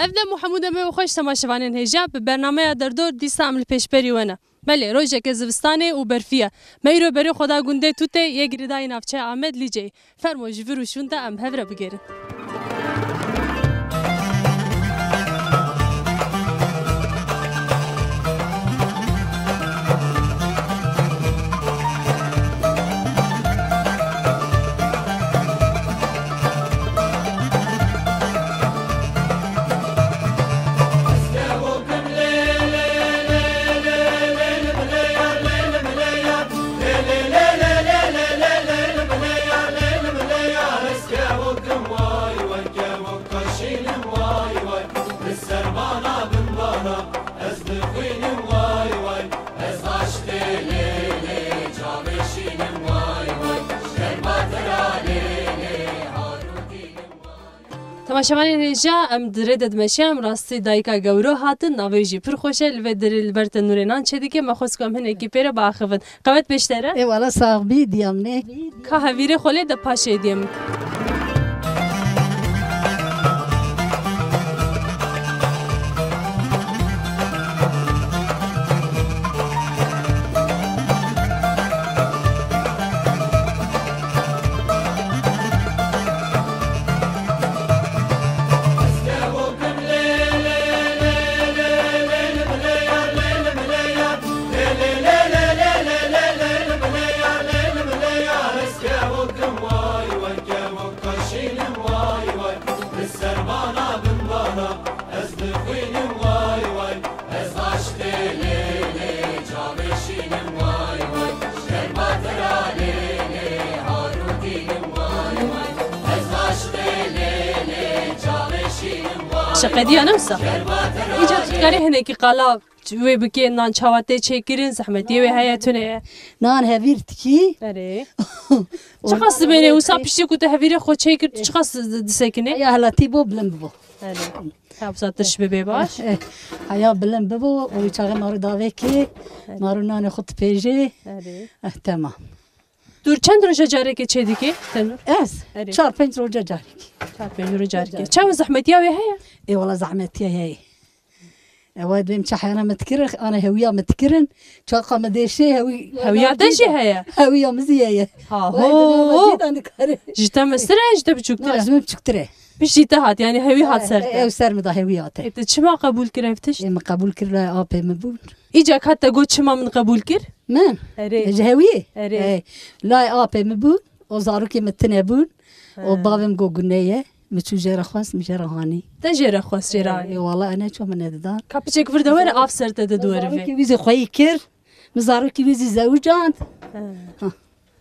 افدا محمود ما خوش تماشاوانین هجا به برنامه دردور دیسا عمل پیشبری ونه بله روزه که زوستانه و برفیه میرو بری خدا گنده توته یک ردای نافچه آمد لیجی فرمو جوور وشونده ام هفره بگیرن تماشاوانین هجا ام درد مشیم راستی دایکا گورو هاتن نویجی پر خوشل و در البرت نورنان چه دیگه ما خوش کم هن اکیپر با آخوان قوت بیشتره؟ ای والا صاحبی دیم نه که هویره خاله د پاشه دیم شقدی آنمسا. ایجاد کاری هنگی قلاب وی بکی نان چهواته چکیرین زحمتی وی حیاتونه. نان هفیر تکی. آره. چقدر بینه اوسا پیشی کوته هفیر خود چکیر چقدر دسکنه؟ یا هلاتی بو بلند بو. آره. حبساتش ببی باش. هیا بلند بو و چاقه مارو داوی کی مارو نان خود پیجی. آره. تمام. دور چند روز جاری که چه دیگه؟ تنور؟ اس. 4-5 روز جاری. 4-5 روز جاری. چه زحمتی وی هیا؟ ای والله زحمتی هی. اواد بیم چه حیانا متکرر آن هویا متکرن چاقا مدیشه هویا دشی هیا. هویا مزیه. ها. جیت مستره جیت بچوکتره. لازم بچوکتره. بشیت هات یعنی هوی هات سر. او سر مدا هویاته. انت چه ما قبول کردیش؟ ما قبول کرد آب مبود. ایجا حتی گوش چه ما من قبول کرد؟ من. اره. جهویه. اره. لا آب مبود. وزاروکی متنه بود. وبابم گوگنیه. متوجه خواست میشه هانی. تجربه خواست جرایی. والله أنا شو من ندان. کاپیچه کفر دوره آفسر تدوره. زاروکی ویزی خواهی کرد. مزاروکی ویزی زوجان.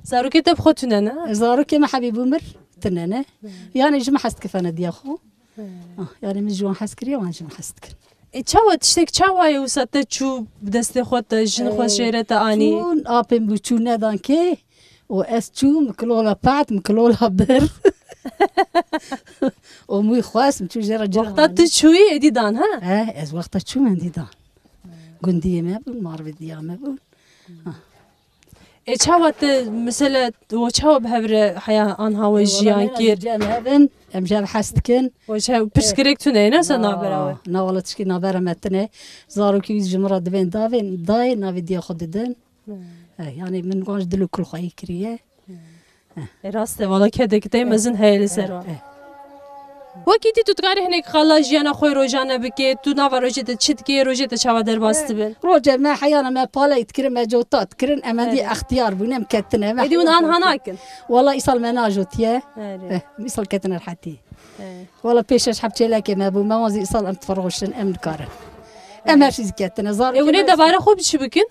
زاروکی تب خودتونه نه؟ زاروکی ما حبیب عمر تننه. يعني جمع حست كفانا دياخو. يعني من جوان حست كريه وان جمع حست كر. چاوا تشتك چاوا يوسات چو بدست خود جن خود شيرت آني. چون آبم بچون ندان که و اس چو مکلولا پات مکلولا بر. و موی خواست مچو جرا جرا. وقتا تشوي ادي دان ها؟ از وقتا چو من دیدان. گندی ما بود مارو دیا ما بود. چاوا مثلا و چاوا بهبر حياة آنها وجيان كير. جامعن ام جاب حست کن. و چاوا پرسکریک تونه نه سنا براوه. نه ولی تشکی نبرم متنه. زارو کی ویز جمرات دوین داوین دای نوی دیا خود دن. يعني من قاش دلو كل خاي كريه. راسته والله كده كده مزن هاي لسرا. وقتی تو تقاری هنگ خلاص جانا خوی روزانه بکی تو نوارجت چت کی روزت شوا در باست بن. روزه ما حیانا ما بالا يتكرم ما جوتات كرن أمدي اختيار بنام كتنا. ادي من آنها ناكن. والله يصل ما ناجوتيه. يصل كتنا الحتي. والله بيشش حبتي لك ما بو ما وزي يصل أم تفرغشن أم كاره. أما شيء كتنا زار. ونه دباره خوب چی بکن؟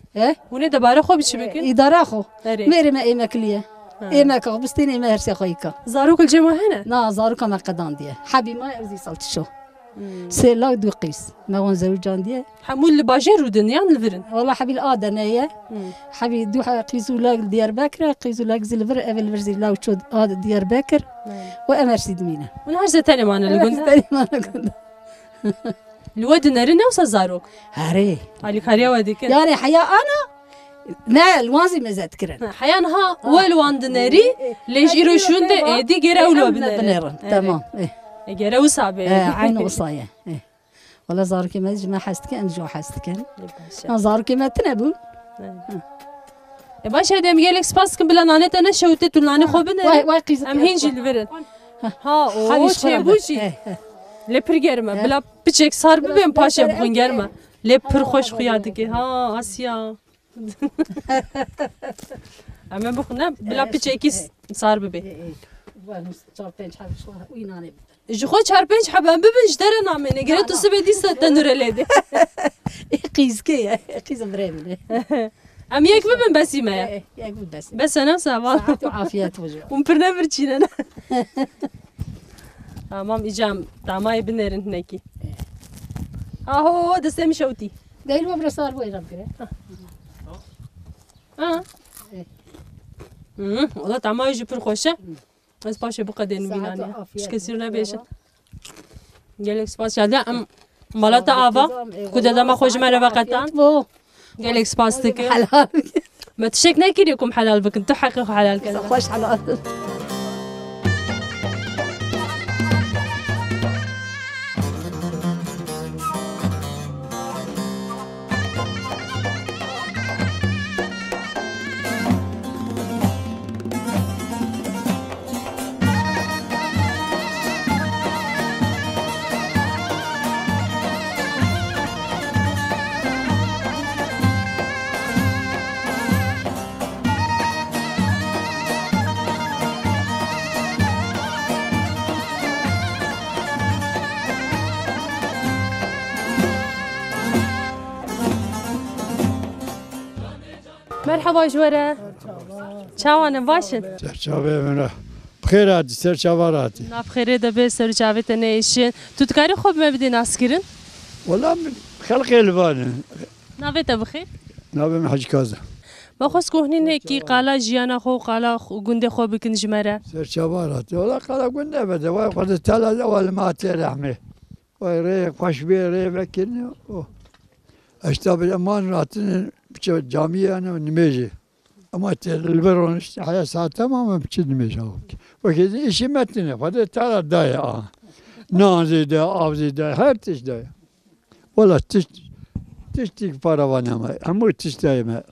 ونه دباره خوب چی بکن؟ إدارة خو. ميري ما إيما كليه. إيما كغبستين إيما هرسي خويكا. زارو كل جمع هنا؟ نا زارو كما قدام ديه. حبي ما يرزي صلت شو. سيلا دو قيس. ما وان زوجان ديه. حمول لباجر ودن يعني الفرن. والله حبي الآدنة هي. حبي دو قيسو لاق ديار بكر قيسو لاق زلفر أبل فرزي لاو شود آد ديار بكر. وأمرسي دمينا. ونهرز تاني معنا اللي قلنا. تاني معنا قلنا. الواد نرنا وصل زاروك. هاري. على خاريا وديك. يعني حياة أنا. ما الوانزي ما زاد كرن. حيانها والواند ناري ليش يروشون ده دي جرا ولو بنيرن. تمام. جرا وصعبة. عين وصاية. ولا زارك ما ما حستك أنا جو حستك أنا زارك ما تنبون باش هذا ميالك سباس كم بلا نانيت أنا شوتت ولا خوبنا واي قيز أم هنجي الورد ها أوه شيء بوشي لپر گرمه بلا بچک سار ببین پاشه بخون گرمه لپر خوش خیاده که ها آسیا اما بخونه بلا بچکی سار ببین جو چهار پنج حبم ببین جدر نامینه گره تو سبدی ستنور لیده قیز که قیز بريمنه ام یک ببین بسی ما یک بس بس انا سوال عافية وجه ومبرنا برچینه Tamam icam damayı binerin neki. Aho da sen mi şauti? Değil mi burası var bu İrem kere? Ha. Ola damayı jipur koşa. Az paşa bu kadar binani. Şkesir ne beşe. Gelek spas geldi am malata ava. Kuda dama hoş merhaba katan. Bu Gelek spas tek. حلال ما تشك ناكريكم حلال بك انتو حقيقة حلال كذا. خوش حلال مرحبا جوارة. چاوانه باشن. سرچاوه منه بخیر هاتی سرچاوه هاتی. نافخیره دبی سرچاوه تنیشین. تو تکاری خوب مبدی ناسکرین؟ والله خلق الوانه. ناوه تبخیر؟ ناوه من حج کازه. ما خوش کوهنین کی قالا جیانا خو قالا گنده خو بکن جمره. سرچاوه هاتی. والله قالا گنده بده. وای خود تلا اول ما ترحمه. وای ری خوش بی ری بکنه. اشتاب الامان راتن بچه جامعه انا نمیجی. اما البرون işte hayat saat tamamen biçilmiş abi. Vakit işi metnine fazla tarar daya. Nazide, avzide, her tişde. Valla tiştik para var ama tişteyme.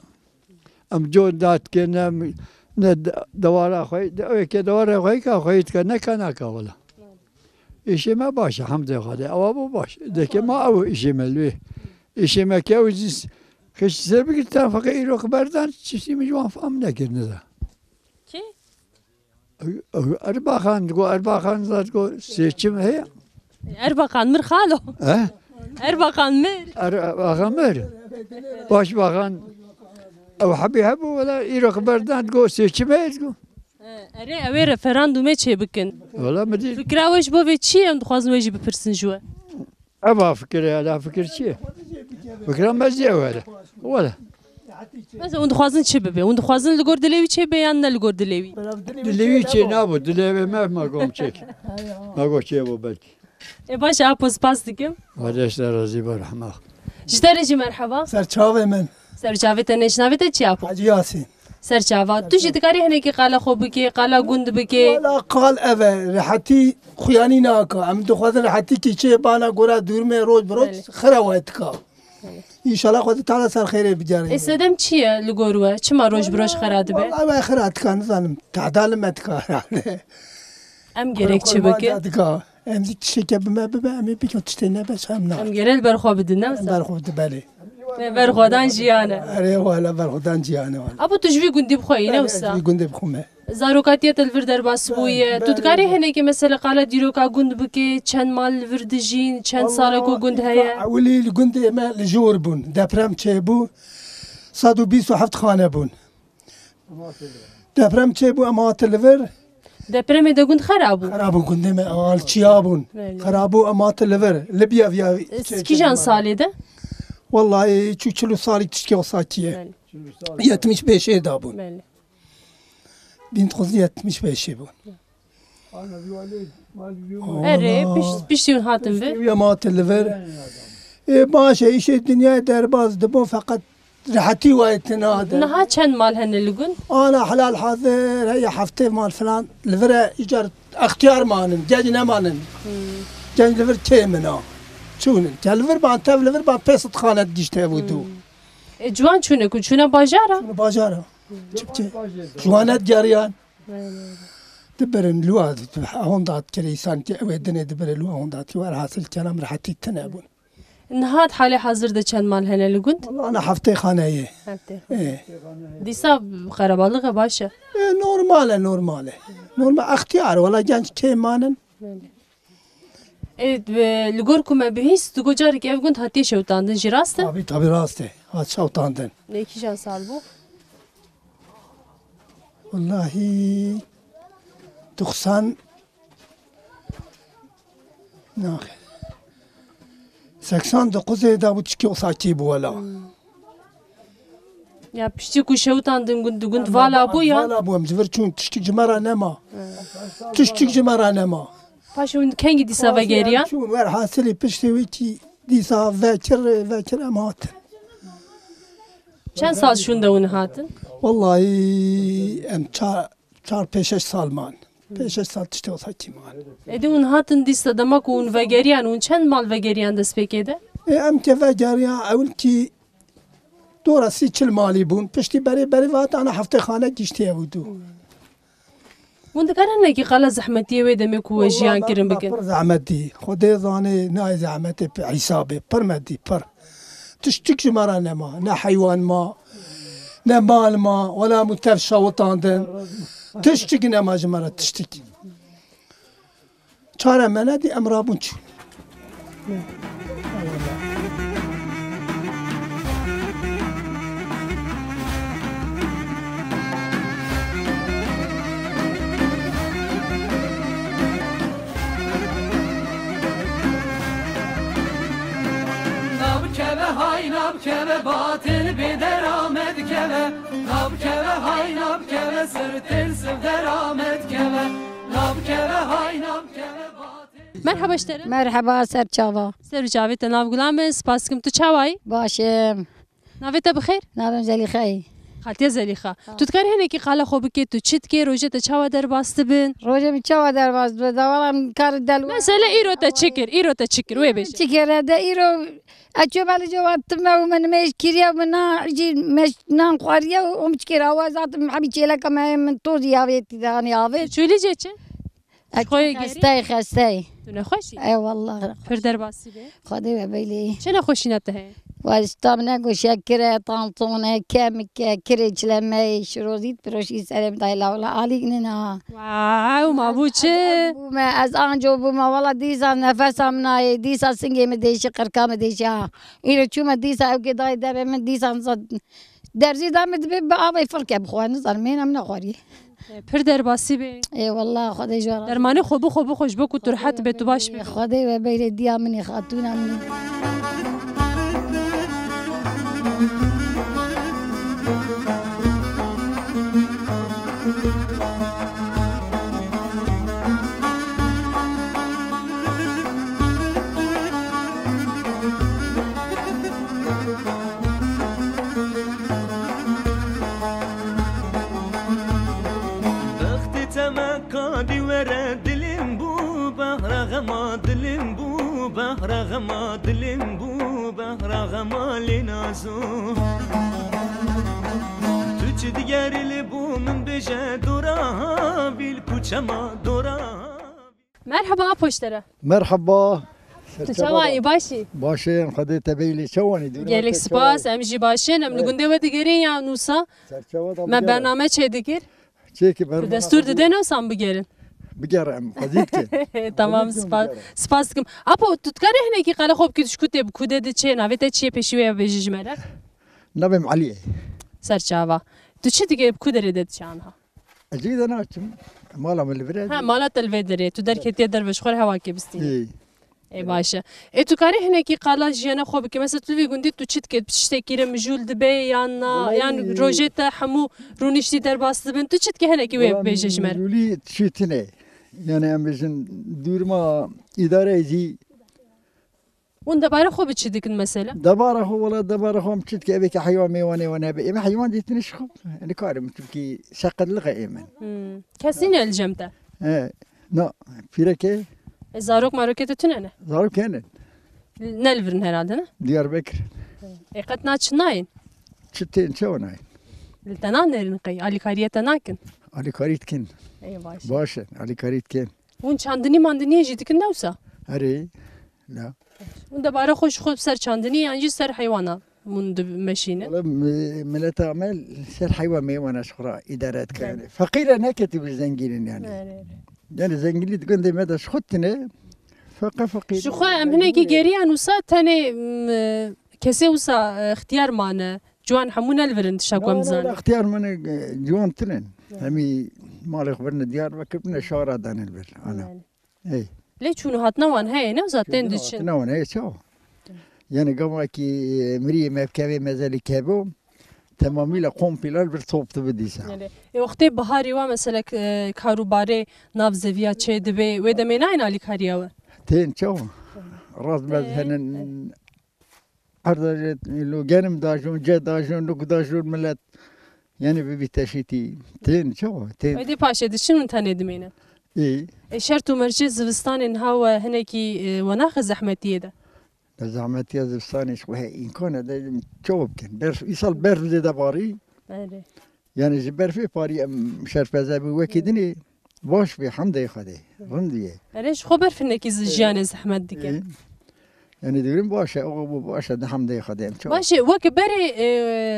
Am jodat gene ne davara koy, öyle davara koy ka koyit ka ne kana ka valla. İşime baş hamdollah. Ama bu baş. De ki ma o işime lü. İşime ki o خش سر بگیر تا فقیر رو خبردن چیزی میجوان فهم نکرد نده. کی؟ ارباخان گو ارباخان زاد گو سیچم هی. ارباخان مر خالو. ارباخان مر. ارباخان مر. باش باخان او حبی هبو ولا ایرو خبردن گو سیچم هی گو. اره اوه رفراندومه چه بکن؟ ولا مدی. فکر اوش بوی چیه ام دخوازن ویجی بپرسن جوا. ابا فکر هذا فکر چیه؟ فکر مزیه ولا ولا. مثلا اون دخوازن چه ببی؟ اون دخوازن لگور دلیوی چه بیان نه لگور دلیوی؟ دلیوی چه نبود دلیوی ما گم چک. ما گو چه بو بک. باش اپوز پاس دیگم. وادش رازی برحمه. جدارجی مرحبا. سرچاوه من. سرچاوه تنشناوه تا چی اپو؟ حاجی یاسین. سرچاوه تو چی دکاری هنی که قالا خوب بکی قالا گند بکی؟ ولا قال اوه رحتی خویانی ناکا. ام دخوازن رحتی کی چه بانا گورا دور می روز بروز خروایت کا. İnşallah خود تعالی سر خیره بجاره. استدم چیه لگوروه؟ چه ما روز بروش خراد به؟ والله خیرات کن زنم تعدال متکارانه. ام گرک چه بکی؟ امزی تشکه بمه ببه امی بیکن تشتینه بس هم نه. ام گرل برخواب بدن نه؟ برخود بله. برخودان جیانه. اره والا برخودان جیانه والا. ابو تجوی گندی بخوایی نه وسا؟ گنده بخومه. زاروکاتیت الور در باس بویه. تو دکاری هنی که مثلا قالا دیروکا گند بکی چند مال وردجین چند ساله کو گند هیا؟ اولی گنده ما لجور بون. دپرم چه بو؟ 127 خانه بون. دپرم چه بو اما تلور؟ دپرم ده گند خرابو. خرابو گنده ما آل چیابون. خرابو اما تلور. لبیا ویا. کی جان سالی ده؟ والله چو 40 سالی تشکی وساکیه. 75 دابون. بنت خوزی 75 بون. اره پیشتون هاتم به. ویا ما تلور. باشه ایش دنیا درباز دبو فقط راحتي وقتنا هذا. نها چند مال هن لگون؟ أنا حلال حاضر هي حفتة مال فلان لفرا إيجار اختيار مانن جاج نمانن. جاج لفر كي منا. چون جلور بان تبلور بان پست خانه گشته بودو جوان چونه کو چونه باجارا باجارا چه جوانت جریان دبرن لواد هون دات كريسان ودني دبر لو هون دات وار حاصل كلام راحتي تنابون نهاد حالي حاضر ده چند مال هنا لگوند والله انا حفتي خانه ايه ديسا خرابالغه باشه نورمال اختيار ولا جانش كي مانن لگوركم بهيس تو جاري که گوند هاتي شوتاندن جراسته tabii راسته هات شوتاندن ne ki şans al bu والله 90 ناخ 89 da bu çıkıyor saki bu valla. Ya pişti ku şevtandın gund vala bu ya. Vala bu mzver çun tiştik cimara nema. Tiştik cimara nema. Paşun kengi disa ve geriya. Çun ver hasili pişti viti disa vekir emat. Çen sal şunda onu hatın? Vallahi em çar 5 salman. 5 سال تشتغل ساكي مان. Edi un hatın disa demek un ve geriyan un çen mal ve geriyan des pekede? ام كيف جاريا اول كي دورا سي تشل مالي بون بشتي بري وات انا حفتي خانه جشتي بودو. وند كارن ki qala zahmetiye ve demek ku jiyan kirin bikin. زحمتي خدي ظاني ناي زحمتي حسابي برمدي بر تشتك جمرا نما نا حيوان ما نا مال ما ولا متفشى وطاندن تشتك نما جمرا تشتك çare menedi emrabun çün. Keve batil bir deramet keve Nab keve hay nab keve sırtır sıv deramet keve Nab keve hay nab keve batil Merhaba işlerim. مرحبا سرچاوا Ser cavete nav gulam spaskim tu çavay. باشم Navete bixir. نادم زلي خي Xaltiye zelixa. Tu dikar hene ki qala xo bike tu çit ki roje te çava der bastı bin. روجا بتشاوا درواز دوالم كار دلو Mesela iro te çikir ve beş. تشكر هذا إيرو أشوف على جوات تما ومن مش كريا ومن عجي مش نان قاريا ومشكر أوازات محبي شيلا كما من طوزي هاويت ثاني هاويت Çöyle geçe. Xoy geri. خستاي Tu ne xoşi? أي والله Pür der bastı be. خدي وبيلي Çene xoşinat he. واستامنا قو شكرا طانطونا كامك كريج لما شروزيت بروشي سلام دايلا ولا علينا Wow, mabuçe. ما از آنجو بوما والله ديسا نفسها مناي ديسا سنجي مديشي قرقا مديشي إلى شو مديسا أو كده دابا من ديسا نصد درزي دامت بابا فرق بخوان نصر مين من غوري Pür der bastı be. اي والله خدي جوار Dermanı xobu xoş bu ku turhat be tu baş be. خدي وبيلي ديا مني خاتونا مني Baktı temekkadi vere dilim bu Bahrağıma dilim bu Bahrağıma dilim bu Bahrağıma linazu Tüçü digerli bu min beje dora Bil kuçama dora Merhaba poştere. مرحبا Tu çavay başi. باشين خديت بيلي شوني Gelek spas em jî başin em li gundê we digerin ya nûsa. Me bername çê dikir. شيكي Tu destur dide nosan bigerin. بقرا خديتك Tamam spas dikim. Apo tu dikare hene ki qala xob ki tişkute bu kude de çê navete çê peşiwe ve jijmere. نبم عليه Serçava. Tu çi dige bu kude de çanha. اجيد انا كم مالا من البلاد Ha malat elvedere tu derketiye derveş xor heva ke bistin. اي Ey başa. Tu kare hene ki qala jene xob ki mesela tu vi gundi tu çit ke piştekire mijul dibe yanna yani rojeta hamu runişti der bastı ben tu çit ke hene ki ve bejejmer. يولي تشيتني يعني ام بجن دور ما اداره يجي Onda bayra xob çi dikin mesela. دباره هو ولا دباره هم تشيت كيف حيوان ميواني وانا بي ما حيوان دي تنشخب يعني كارم تبكي شقد لغه ايمن Kesin elcemte. ايه لا فيرك Zarok maroket tünene. ظهروا كانت Nelvirin herhalde ne? Diyarbakır. Qet naçınayın. Çıtın çoğunay. Tenan nerin qey alikariyete nakin. Ali Karitkin. Ey baş. Başa. Ali Karitkin. Un çandini mandini jidikin newsa. Arı. La. Un de bare xoş xop ser çandini yani ser hayvana. Mun meşine. والله ملت أعمال سر حيوان ميوانا شخرا إدارات كان فقيرة نكتب الزنجيلين يعني زنجيلي تقول دي مدى شخطنا فقير Şu xwe em hinekî geriyan wisa tenê kesê wisa ixtiyar mane. Ciwan hemû nelvirin tişa ku em لا bizanin. اختيار من جوان تلين همي مال خبرنا ديار وكبنا شارع دان البر أنا إيه Lê çûnû hatna wan heye ne wisa tên diçin. نوان إيه شو يعني قبل كي مريه ما بكابي مازال كابو تمامي لا قوم بلال برصوب تبديسا Wextê biharî wa mesela karûbarê nav zeviya çê dibe wê demê nayên alîkariya we. تين شو راس مذهن عرض لو جانم داجون جا داجون لوك داجون ملت يعني ببي تشيتي تين شو تين Wê dê paşê diçin min tenê dimêne. اي Şert û mercê zivistanên hawe hinekî we naxe zehmetiyê de. زعمت يا زبستاني شو هي إن كان هذا شو بكن برف يصل برف زي باري يعني جبر في باري شرف زابي وكيدني باش في حمد يخدي رنديه Erê ji xwe berf hinekî jiyanê zehmet dike. يعني دورين باش او باش ده حمد يخدي شو Başê wek berê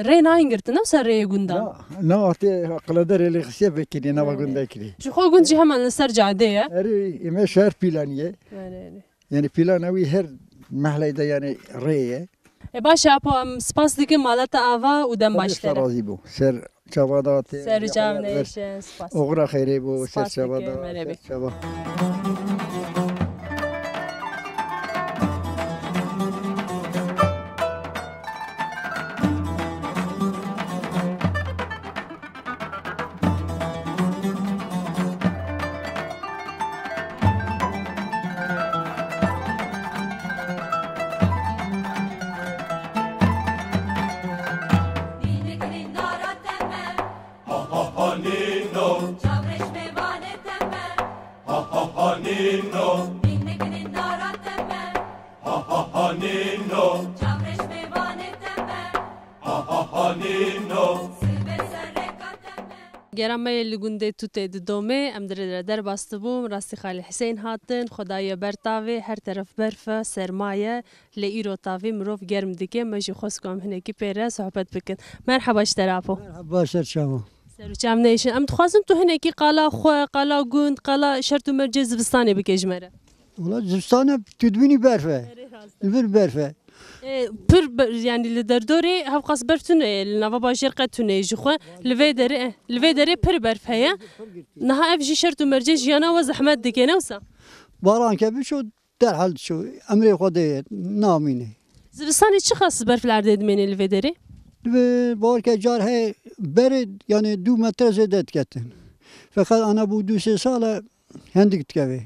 rê nayên girtin newsa rêyê gundan. لا لا تي قلدر اللي خسيه بكني انا بقول ذاكري Ji xwe gund jî hemen li ser cadê ye. اري ما شهر بيلانيه يعني بيلانوي هر محله ده يعني ريه Başê apo em spas dikim malata ava û dem başlere. راضي بو سر شبادات Ser cam neşe spas. اغرا خيري بو سر سپاس دیگه، شبادات مرحبا. شبا Dinlerin nara teme, ha ha ha nino. Çavreş mevane teme, ha ha ha nino. Dinlerin nara teme, ha ha ha nino. Çavreş mevane teme, ha ha ha nino. Sılbe serreka teme. Gera me li gundê tutê di domê em dirê derbastı bûm rastî Xalî Hüseyin hatin xwedayê ber tavê her teref berf e sermaye lê îro tavê mirov germ dike me jî xwest ku em hinekî pêre sohbet bikin. Merheba ji te re apo. باشر شما Serûçam nêşin em dixwazin tu hinekî qala xwe qala gund qala şert û mercê zivistanê bike ji me re. والله زبستانه تدويني برفه البر برفه Pir yani li derdorê hevqas berf tune li nava bajêr qet tune ji xwe li vê derê pir berf heye. Niha ev jî şert û mercê jiyana we zehmet dike newsa. باران كبير شو درحل شو امري خدي ناميني Zivistanê çi xas berfler de dimêne li vê derê? بار كجار هي برد يعني 2 متر زدت كتن فقط انا بو 2 سال هندك تكوي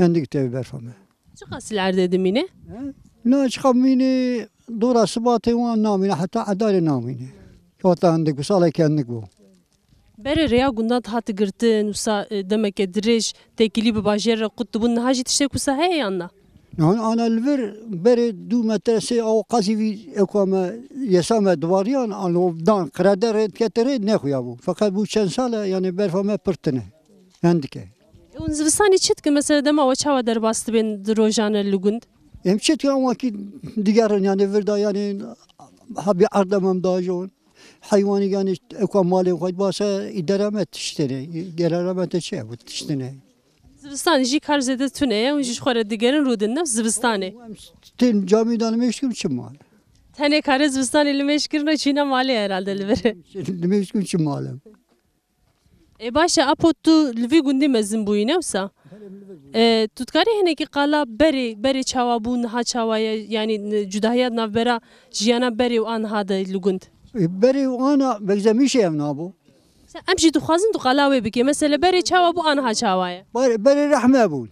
هندك تكوي برفمه Çi xas ler de dimêne? لا خميني دورة سباتي وان ناميني حتى عدالي ناميني كوتا عندك بصالة كأنك بو Berê rêya gundan hat girtin wisa demeke dirêj têkilî bi bajêr re qut dibûn niha jî tiştek wisa heye yanna. يعني انا الفر برد 2 متر سي او قاسي في اكوما يسامه دواريان انا دان قرادر كتري نخويا بو فقط بو چند سال يعني برفمه پرتنه عندك Ew zivistanê çi dikin mesela dema we çawa derbastı bên di rojan li gund? همشيت كان واكي ديارن يعني فردا يعني حبي عردمم داجون حيواني يعني اكو مالي خد باسه ادرامت تشتري قرارمت تشي تشتري Zivistanê jî kar zêde tune ye û jî ji xwe re digerin rûdin nev zivistanê. تين جامي دان مشكل شمال Tenê kare zivistanê li mêşkirina çîna malê herhalde li verê. مشكل شمالم Başa apo tu li vî gundê mezin bûyî newsa? Tu dikarî hinekî qala berê çawa bû niha çawa ye yani cudahiya navbera jiyana berê û an niha de li gund. بري وانا بزمي شي نابو Em jî dixwazin tu qala wê bike mesela berê çawa bû an niha çawa ye. بري رحمه بون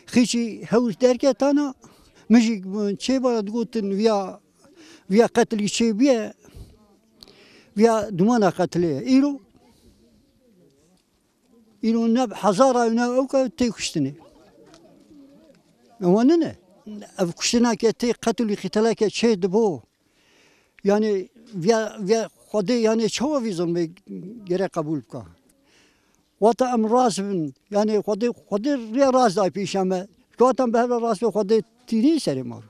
خيشي هوس دركت انا مجي شي بلا تقولن ويا قتل شي بيا ويا دمانا قتله إيرو نب حزارة ونب أوكا تيكشتني وانا افكشنا كتي قتل قتلا كشي دبو يعني via خدي يعني شو في ظلم غير قبول بك وقت ام راس يعني خدي ريا راس داي بيشامه كوتم به راس خدي تيري سري مار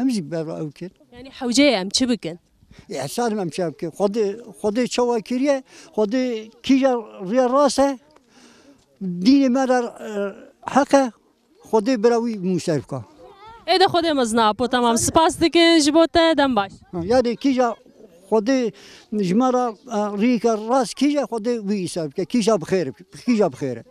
امشي بر اوكي يعني حوجه ام چه بكن احسان ام شابك خدي شو كيريه خدي كيجا ريا راسه دين مدار حقه خدي براوي مشاركه ايدا خود مزنا بو تمام سپاس دکن جبوته دم باش يعني كيجا خدي جمرة ريكا راس كيجا خدي ويساب كيجا بخير كيجا بخير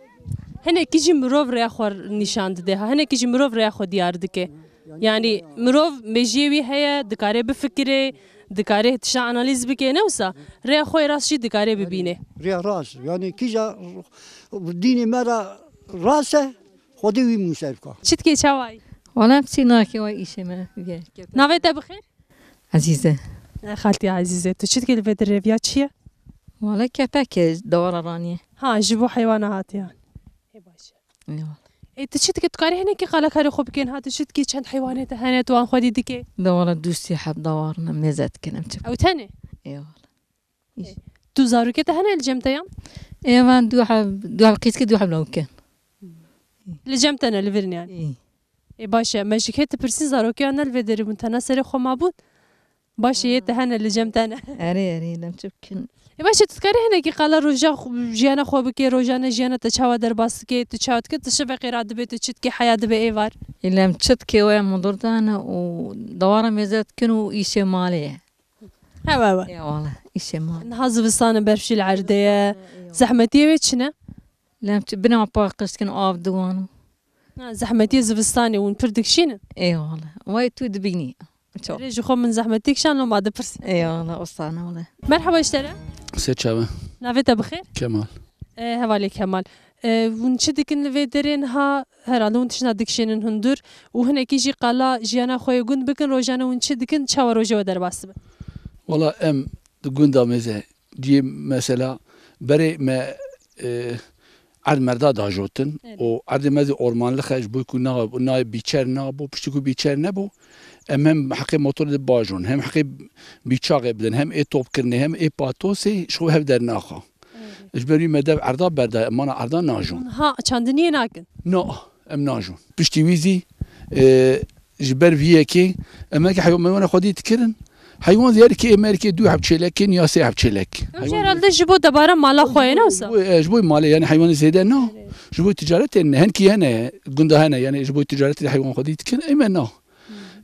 هنه کیجی مروف ریا خور نشان ده هنه کیجی مروف ریا خود دیار دکه يعني مروف مجيوي هي دكاري بفكره دكاري تشا اناليز بكي نوسا ريا خوي راس شي دكاري ببينه ريا راس يعني كيجا ديني مرة راسه خدي وي مشاركه شت كي چاوي والله بسيناكي وايشي ما ناويته بخير عزيزة خالتي عزيزة تو شت كي الفيدر ريفيا تشيا والله كباكي دورة رانية ها جيبوا حيوانات يعني اي باشا اي تشت كي تقاري هنا كي قالك هاري خوب كين هات شت كي چند حيوانات هانت وان خدي دكي دورة دوستي حب دورنا مزات كنا متشب او تاني اي والله تو زارو كي هنا الجمتيام اي وان دو حب قيس كي دو حب لو كان الجمتنا الفيرن يعني اي باشا ماشي كي تبرسي زارو كي انا الفيدر منتنا سري خو معبود باشا يتهنى الجمتنا اري لم تبكن باشا تذكري هنا كي قال رجا جيانا خو بكي روجانا جيانا تشاوا درباس كي تشاوت كي تشبقي راد بيت تشت كي حياه دبي ايفار الا متشت كي ويا مضردانا ودواره ميزات كانوا ايشي ماليه هوا يا والله ايشي مال نهز بسانه برفشي العرديه زحمتي ويتشنا لا بنا باقش كانوا اف دوانو زحمتي زبستاني ونبردكشين اي والله واي تو دبيني ريجو خو من زحمتك شان لو ما دبرسي اي والله وصانا والله مرحبا اشترى سيد شابه نافيتا بخير كمال هوالي كمال ونشدكن الفيدرين ها هرالو ونتشنا دكشين هندور وهنا كيجي قالا جيانا خويا قند بكن روجانا ونشدكن تشاوا روجا ودرباس والله ام قندا مزه جي مثلا بري ما عرض مردا داجوتن و عرض مزه اورمان لخش بو كنا بيچر نابو پشتكو بيچر نبو هم حقي موتور باجون هم حقي بيچاغ بدن هم اي توب كرني هم اي باتوسي شو هف در ناخا اجبري مدى عرضا بردا اما عرضا ناجون ها چاندني ناكن نو ام ناجون پشتي ويزي جبر فيكي اما كي حيوان خدي تكرن حيوان زيارة كي امريكي دو حب تشيلكين يا سي حب تشيلك جيرال جبو دبارة مالا خويا نوسا جبو مالي يعني حيوان زيادة نو جبو تجارة هن كي هنا قندا هنا يعني جبو تجارة الحيوان خدي تكرن اما نو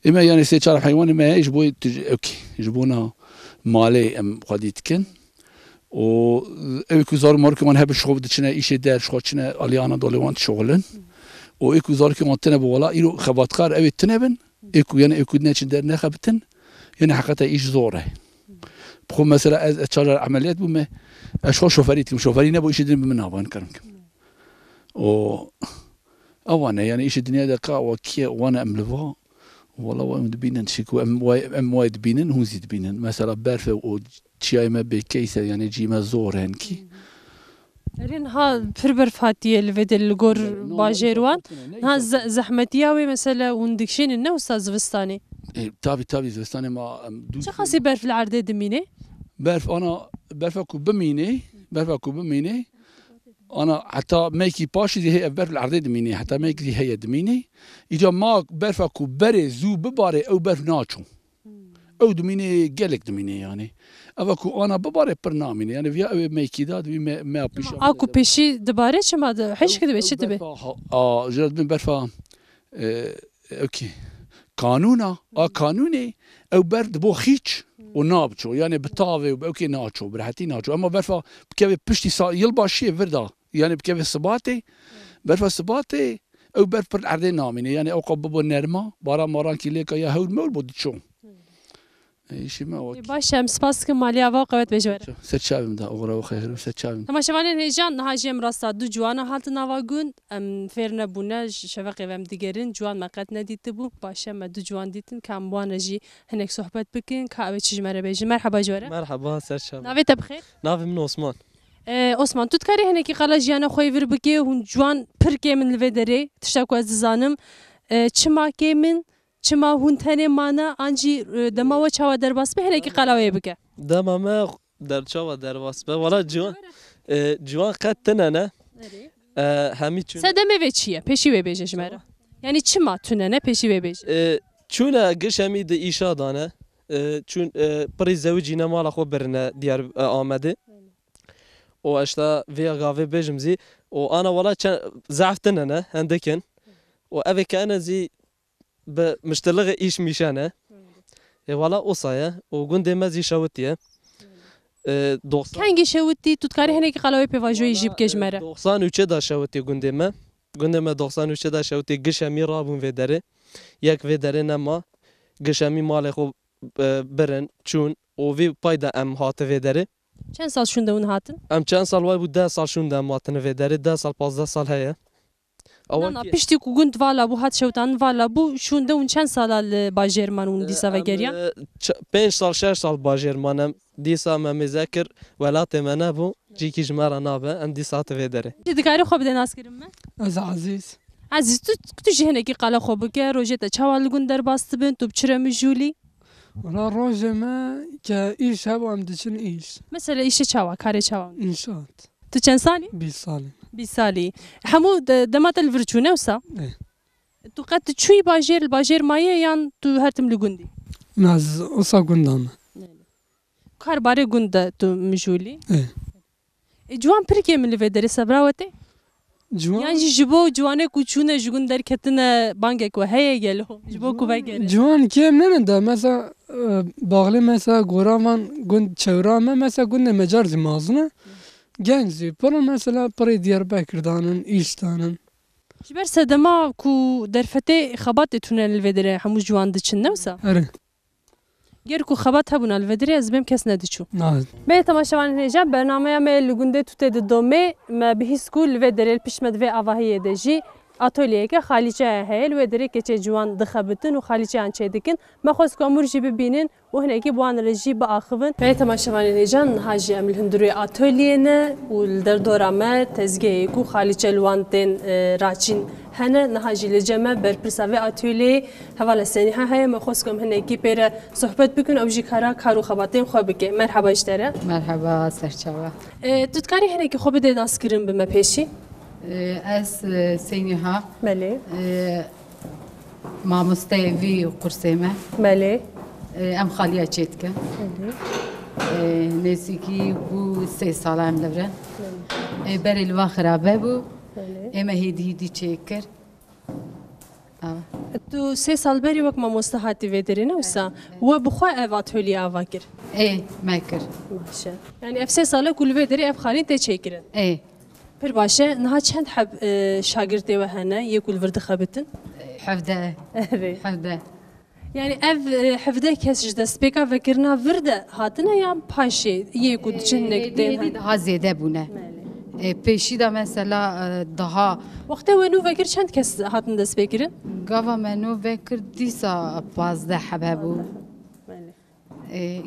اما يعني سي شارع حيوان ما يجبو اوكي يجبونا مالي ام خدي تكن و ايكو زار مار كمان هب شغل دچنا ايش در شخوچنا اليانا دولوان شغلن و ايكو زار كمان تنه بولا ايرو خباتقار اوي تنبن ايكو يعني ايكو نچ در نخبتن يعني حقيقه ايش زوره بخو مثلا از شارع عمليات بما اشخو شوفريت شوفري نبو ايش دين بمنا بان كرم و اوانا يعني ايش الدنيا دقا وكي وانا املوا والله وين دبينن شكو ام وايد بينن هو زيد بينن مثلا برفه و تشاي ما بكيسه يعني جيما زور هنكي رين ها فربر فاتيه الفيد الجور باجيروان ها زحمتياوي مثلا وندكشين انه استاذ فستاني تابي زستاني ما شو خاصي برف العرضه دمينه برف انا برفكو بميني انا حتى مايكي باشي دي هي برف العرضه دميني حتى مايكي دي هي دميني اجا ما برفكو بري زو بباري او برف ناچو او دميني جالك دميني يعني افكو انا بباري برنامج يعني فيا مايكي داد ما بيش اكو بيشي دباري شما حش كده بيش تبي جرد من برفا اوكي قانونا قانوني او برد بو خيش ونابچو يعني بتاوي اوكي ناچو برحتي ناچو اما برفا بكيف بشتي يلباشي فردا يعني بكيف صباتي برفا صباتي او برف پر العرضه ناميني يعني او قببو نرما بارا ماران كيليكا يا هول مول بودشو ايش ما وقت باشا مسباسك ماليا واقعت بجوره ست شابم دا اغرا وخير ست شابم تما شوالين هيجان هاجيم راستا دو جوانا حالت ناواغون ام فيرنا بونا شفقي وام ديگرين جوان مقت نديت بو باشا ما دو جوان ديتن كام بوانا جي هناك صحبت بكين كاوي تشجمره بيجي مرحبا جوره مرحبا ست شابم نافيت بخير نافي من عثمان عثمان تو تكاري هناك قال جيانا خوي ور بكي هون جوان بركي من الفيدري تشتاكو از زانم چما كي من چما هون تنه مانه آنجی دما و چاوا درباس به هنگی قلاوی بگه دما ما در چاوا درباس به ولی جوان قد تنه همی چون سدمه و چیه پیشی و بیجش مرا یعنی چما تونه پیشی و بیج چون گش همی د ایشا دانه چون پری زوجی نمال خو برنه دیار آمده و اشتا ویا قاوی بیجم زی و انا ولا ضعفتنا نه هندكن وأبي كأنا زي بمشتلغ إيش ميشانه ولا قصايا وقند ما زي شوتيه كانجي شوتي تذكري هناك قالوا بيفاجو يجيب كجمرة دوخسان وشدا شوتي قند ما دوخسان وشدا شوتي قشامي رابون في داره يك في داره نما قشامي مالي خو برن چون وفي بايدا ام هات في داره چند سال شونده اون هاتن؟ ام چند سال وای بود 10 سال شونده ام هاتن في داره 10 سال 15 سال هيا نه پشتی کو گند والا بو هات شوتان والا بو شونده اون چند سال باجرمان اون دیسا و گریان 5 سال 6 سال باجرمانم دیسا ما مذاکر ولات منه بو جی کی جمره نابه ام دیسا ته داره دکاری خوب ده ناس کرم از عزیز تو جهنه کی قالا خوب که روجته چوال گند در باست بن تو بچرم جولی ولا روزه ما که ایش هم دچن ایش مثلا ایش چوا کار چوا انشاءت تو چند سالی 20 سالی 20 سالی همو دمات الفرچونه وسا تو قد چوی باجر مایه یان تو هرتم لگوندی ناز اوسا گندام کار باره گند تو مجولی جوان پرکی من لفدری صبراوته جوان یعنی جوانه کوچونه جگون در کتنه بانگ کو هیه گلو جبو کو بگیره جوان کیم ننده مثلا باغلی مثلا گورامان گند چورامه مثلا گند مجارزی مازنه گنجی پر مثلا پری دیار بکردانن ایستانن جبر سدما کو در فته خبات تونل الفدری همو جوان دچن نوسا اره گر کو خبات هبون الفدری از بهم کس ندیچو نه به تماشاوان هجاب برنامه ما لگونده توته دومه ما به سکول الفدری پیشمد و آواهی دجی اتولیه که خالیچه هیل و دری که چه جوان دخبتن و خالیچه آنچه دکن ما خواست که امور جی ببینن و هنگی بوان رجی با آخون به تماشاوان هجان حاجی عمل هندروی اتولیه نه و در دورامه تزگی کو خالیچه لوانتن راچین هنه نهاجی لجمع بر پرساوی اتولیه حواله سنی های ما خواست که هنگی پر صحبت بکن او جی کارو خباتیم خوب بکه مرحبا اشتره مرحبا سرچاوا تذکری هنگی خوب ده داس کریم به مپیشی از سینها بله ما مستوی و قرصمه بله ام خالیه چیت که نسی کی بو 3 سال هم لبره بری لوا خرابه بو اما هیدی چیکر تو 3 سال بری وقت ما مستحاتی ویدری نوسا و بخواه اوات هولی آوا کر ما کر باشه یعنی اف 3 ساله کل ویدری اف خالین ته چیکرن پر باشه نها چند حب شاگرد و هنه یکول ورد خبتن حفده يعني اف حفده كسج دست بيكا فكرنا ورده هاتنا يا باشي يكو جنك دين ها زياده بونه پیشی دا مثلا daha وقتی ونو فکر چند کس هاتن دست بگیرن؟ گاوا منو فکر دیسا 15 حبه بو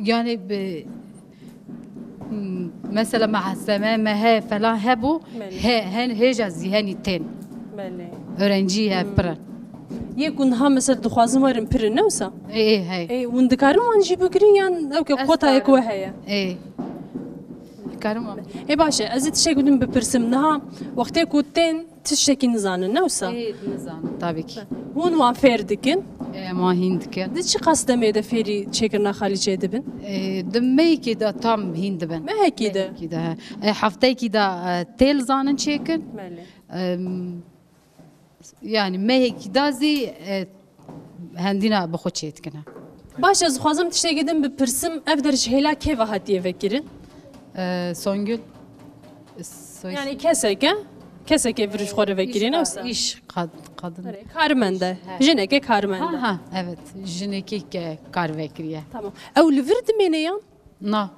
يعني مثلا مع السماء ما هي فلان هبو هن هيجا زيهاني تين öğrenciye pırın يكون ها مثلا دخوازم ورم پرن نوسا هاي وندكارم وانجي بگرين يان او که خطا يكو هيا كارم باشا ازيد شي قدم بپرسم نها وقتی كوتين تشتكي نزانن نوسا نزانن tabii ki هون وافير دكن ما hindken دي چی قصدم يده فيري چكرنا خاليجه دبن دمي كده tam hindben ما هيك كده haftayı كده تيل زانن çekin يعني ما هيك دازي هندينا بخو çetkin باش از خوازم تشتكي قدم بپرسم اف درج هلا كيف هاتيه فكرن Songül yani keseke virüs khore vekirine usta iş kadın karmende jineke karmende ha evet jineke kar vekiriye tamam ev livird meneyan na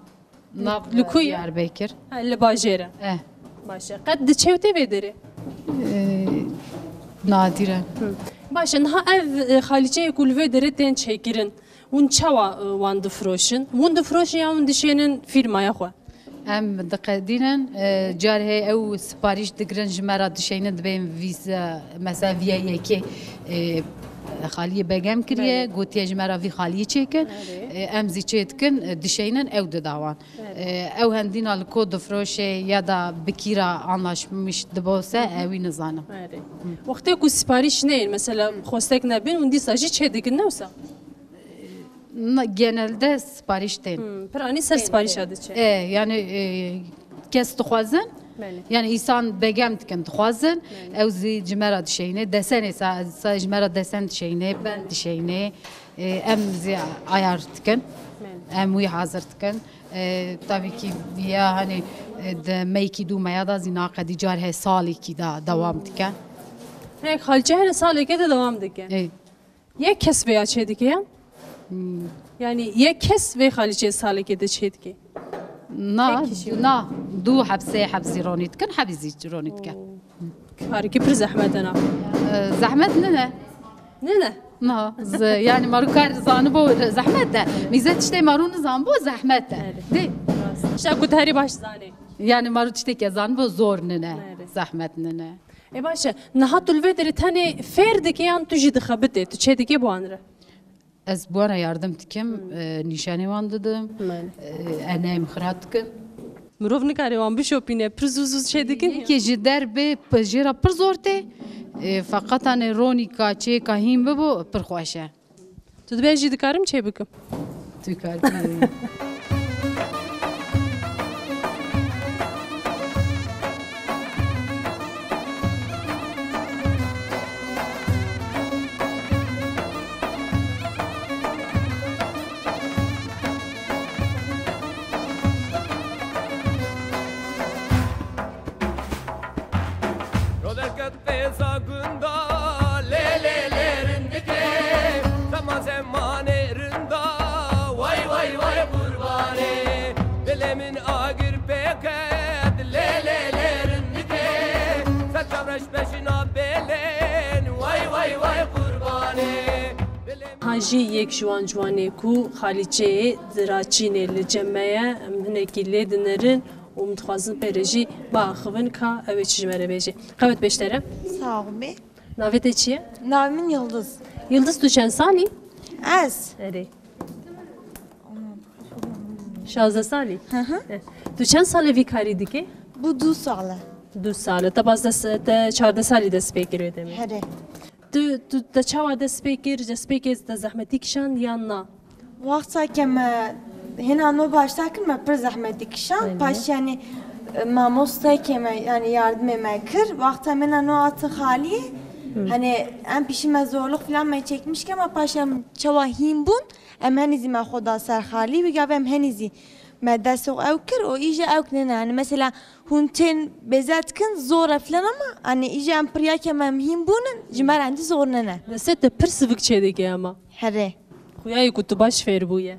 lukuya Diyarbakır le bajere başa qad çevte vederi nadiren başa ha ev khalice kul vedere ten çekirin un çava wan de froşin un de froşin ya un dişenin firmaya xwa ام دقیقاً جاره او سپاریش دگرن جمرات دشینه دبیم ویزا مثلا ویایی که خالیه بگم کریه گوتی جمرا وی خالیه چیکن امزی چیکن دشینن او دداوان او هندین الکود فروشه یا دا بکیرا anlaşmış dibose evi nizanım. وقتی کو سپاریش نه مثلا خوستک نبین اون دیساجی چه دیگه نوسا Genelde sipariş değil. Pirani ser sipariş adı çe. Yani kes dixwazin yani insan begem dikin dixwazin ew zî cimera dişeyne desenê sa cimera desen dişeyne ben dişeyne em zî ayar dikin em wî hazir dikin tabii ki ya hani de meyki du meya da zî naqedî car he salekî da devam dikin. Hek halce her saleke de devam dikin. Yek kes veya çe dikin. Yani yek kes ve halice saleke de çe dikin. Na du حبسي روني تكن حبزي روني تكن هاركي بر زحمت انا زحمت ننا يعني ماروكار زانبو زحمت ده ميزات تشتي مارون زانبو زحمت ده شا كنت هاري باش زاني يعني مارو تشتي كزانبو زور ننا زحمت ننا اي باشا نهاتو الفيدر تاني فيردك يعني تجي دخبتي تشيدكي بو انره از بوانا yardım dikim nişanı vandadım annem xrat dikim مرۆڤ نکاری وان بشۆپینێ پر زوو زوو چێ دکن یەکێکی دەربێ پژێرە پر زۆر تێ فقەتانێ ڕۆنی کاچێ کا هیم ببۆ پر خۆشە تو دەبێژی دکارم چێ بکەم تو کار هاجی یک جوان جوانی کو خالیچه دراچینه لجمعه منکی لیدنرن و متخوازن پرجی با خوان کا اوی چجمره بیجی قبت بیشتره sağ olun be ناویت چیه navimin Yıldız Yıldız تو چند سالی az اره 16 سالی تو چند ساله وی کاری دیگه bu 2 sale 2 ساله تا 14 سالی دست بگیره دمی هره تو تا چاوا دست بگیر دست بگیر تا زحمتی کشان یا نه وقتا که ما هنا نو başta ki ma per zahmeti kişan paş yani mamosta ki ma yani yardım emekir vakta mena no atı hali hani en pişime zorluk falan me çekmiş ki ama paşam çava himbun em henizi ma xoda ser hali ve gavem henizi ما دست او کر و ایجا او کنه يعني مثلا هونتين بزات كن زورة فلان اما يعني ایجا ام پریا که مهم بونن جمر عندي زور ننه دست پرسوک چه دیگه اما هره خویای کتو باش فیر بویه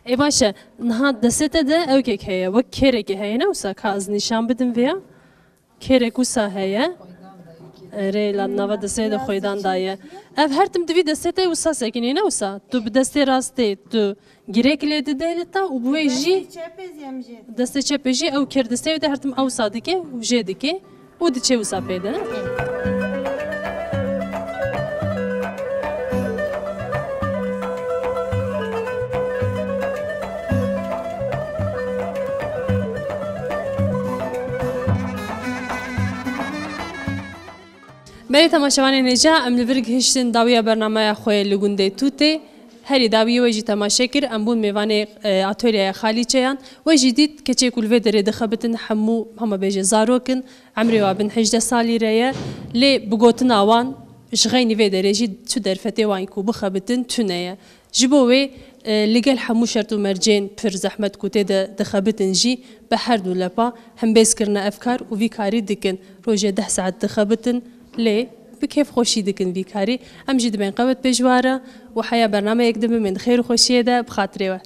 ای باشه نه دست ده او که هیا و کره که هیا نوسا کاز نشان بدم ویا کره کوسا هیا ره لنوا دسته ده خویدان دایه اف هر تم دوی دسته ده وسا سکنی نوسا تو به دسته راسته تو گیرک لیده دیلتا و بوی جی دسته چپه جی او کر دسته ده هر تم او صادقه و جه دکه و دی چه وسا پیدا بله تماشاوان نجا ام لورگ هشتن داویا برنامه خوی لگونده توته هری داویه وجی تماشا کر ام بون میوان اتولیه خالی چیان وجی دید که چه کل ودر دخبتن حمو هم بیج زاروکن عمری و بن 18 سالی ریه لی بگوتن آوان شغینی ودر جی تو در فتی وان کو بخبتن تونه جبوه لقال حمو شرط ومرجين بر زحمت كوتي دخبتن جي بحر دولبا هم بيسكرنا افكار وفي كاري دكن روجه 10 ساعات دخبتن ليه بكيف خوشي دكن بيكاري أمجد بين قوت بجوارة وحياة برنامج يقدم من خير وخوشية ده بخاطري